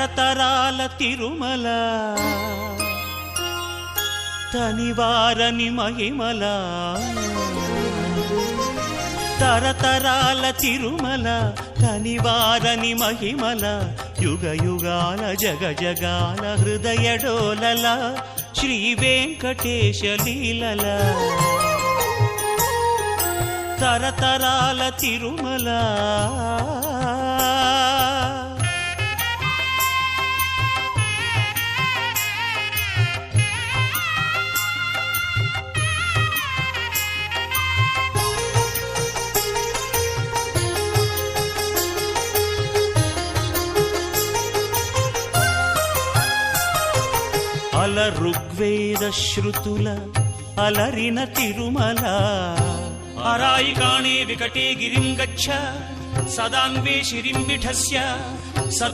తరతరాల తిరుమల తనివారని మహిమల తరతరాల తిరుమల తనివారని మహిమల యుగ యుగాల జగ జగాల హృదయ డోలల శ్రీ వెంకటేశ లీలల తరతరాల తిరుమల అల ఋగ్వేద శృతుల అలరిన తిరుమల అరాయికాణే వికటే గిరిం గచ్చ సదాన్వే శిరిం విఠస్య